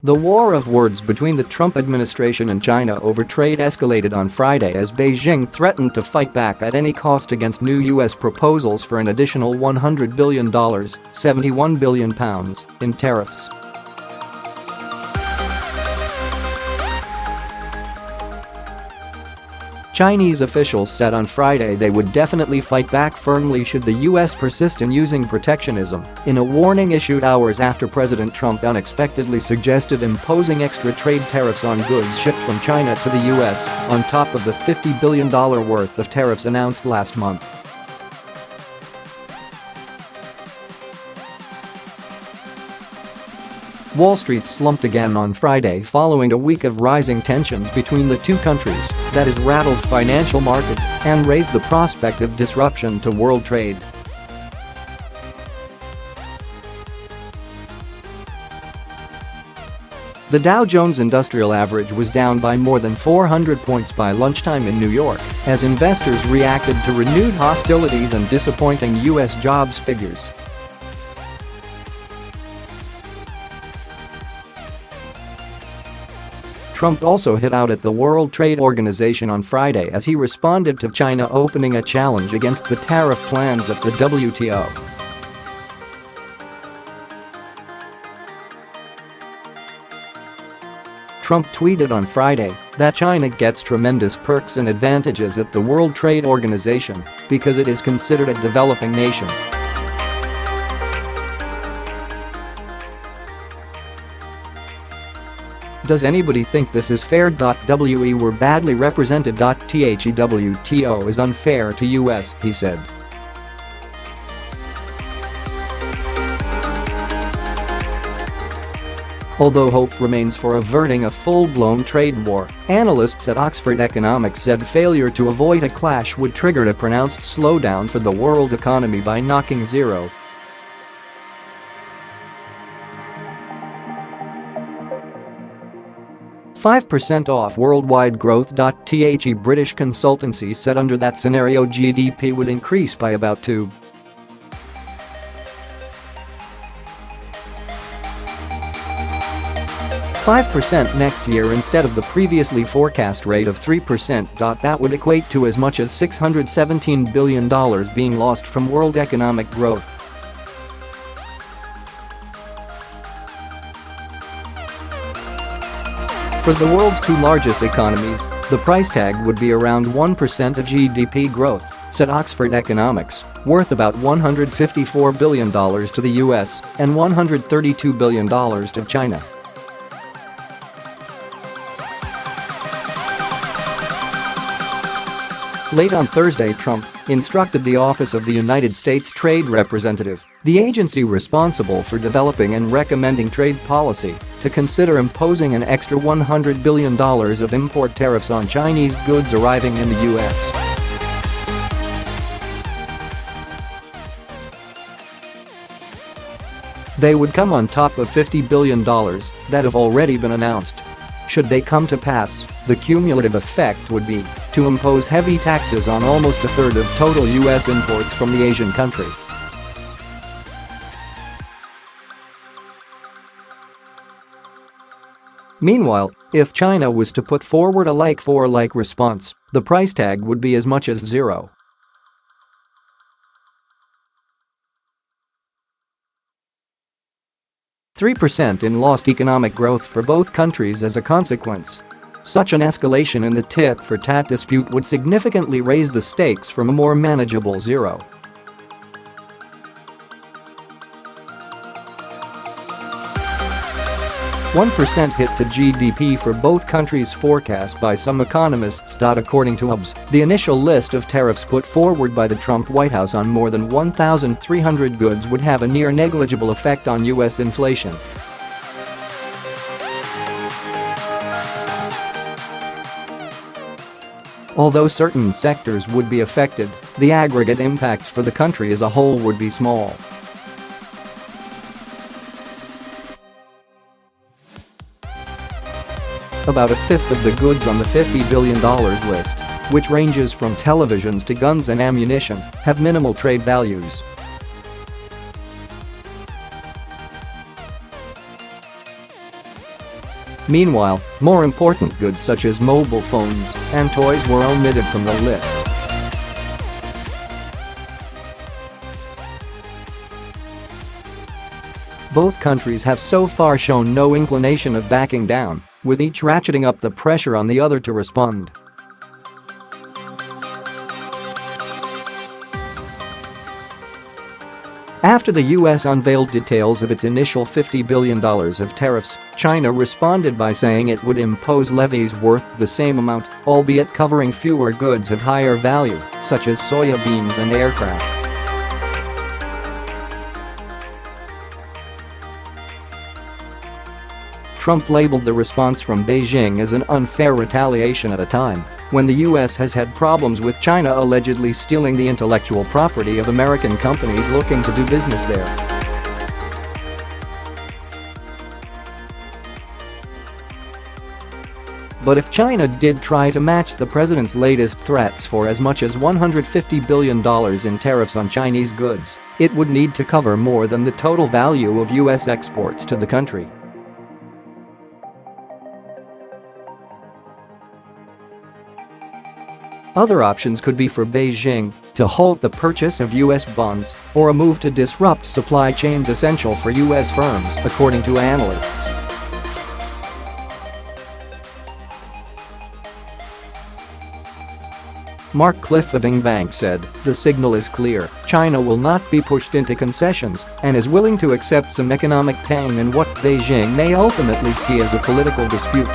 The war of words between the Trump administration and China over trade escalated on Friday as Beijing threatened to fight back at any cost against new U.S. proposals for an additional $100 billion (£71 billion) in tariffs. Chinese officials said on Friday they would definitely fight back firmly should the U.S. persist in using protectionism, in a warning issued hours after President Trump unexpectedly suggested imposing extra trade tariffs on goods shipped from China to the U.S., on top of the $50 billion worth of tariffs announced last month. Wall Street slumped again on Friday following a week of rising tensions between the two countries that has rattled financial markets and raised the prospect of disruption to world trade. The Dow Jones Industrial Average was down by more than 400 points by lunchtime in New York as investors reacted to renewed hostilities and disappointing U.S. jobs figures. Trump also hit out at the World Trade Organization on Friday as he responded to China opening a challenge against the tariff plans at the WTO. Trump tweeted on Friday that China gets tremendous perks and advantages at the World Trade Organization because it is considered a developing nation. Does anybody think this is fair? We were badly represented. The WTO is unfair to US, he said. Although hope remains for averting a full-blown trade war, analysts at Oxford Economics said failure to avoid a clash would trigger a pronounced slowdown for the world economy by knocking zero. %5 off worldwide growth. The British consultancy said under that scenario GDP would increase by about 2.5% next year instead of the previously forecast rate of 3%. That would equate to as much as $617 billion being lost from world economic growth. For the world's two largest economies, the price tag would be around 1% of GDP growth, said Oxford Economics, worth about $154 billion to the US and $132 billion to China. Late on Thursday, Trump instructed the Office of the United States Trade Representative, the agency responsible for developing and recommending trade policy, to consider imposing an extra $100 billion of import tariffs on Chinese goods arriving in the U.S. They would come on top of $50 billion that have already been announced. Should they come to pass, the cumulative effect would be to impose heavy taxes on almost a third of total U.S. imports from the Asian country. Meanwhile, if China was to put forward a like-for-like response, the price tag would be as much as zero. %3 in lost economic growth for both countries as a consequence. Such an escalation in the tit-for-tat dispute would significantly raise the stakes from a more manageable zero. %1 hit to GDP for both countries forecast by some economists. According to UBS, the initial list of tariffs put forward by the Trump White House on more than 1,300 goods would have a near negligible effect on U.S. inflation. Although certain sectors would be affected, the aggregate impact for the country as a whole would be small. About a fifth of the goods on the $50 billion list, which ranges from televisions to guns and ammunition, have minimal trade values. Meanwhile, more important goods such as mobile phones and toys were omitted from the list. Both countries have so far shown no inclination of backing down, with each ratcheting up the pressure on the other to respond. After the U.S. unveiled details of its initial $50 billion of tariffs, China responded by saying it would impose levies worth the same amount, albeit covering fewer goods of higher value, such as soybeans and aircraft. Trump labeled the response from Beijing as an unfair retaliation at a time when the U.S. has had problems with China allegedly stealing the intellectual property of American companies looking to do business there. But if China did try to match the president's latest threats for as much as $150 billion in tariffs on Chinese goods, it would need to cover more than the total value of U.S. exports to the country. Other options could be for Beijing to halt the purchase of U.S. bonds or a move to disrupt supply chains essential for U.S. firms, according to analysts. Mark Cliff of Bank said, "The signal is clear. China will not be pushed into concessions and is willing to accept some economic pain in what Beijing may ultimately see as a political dispute."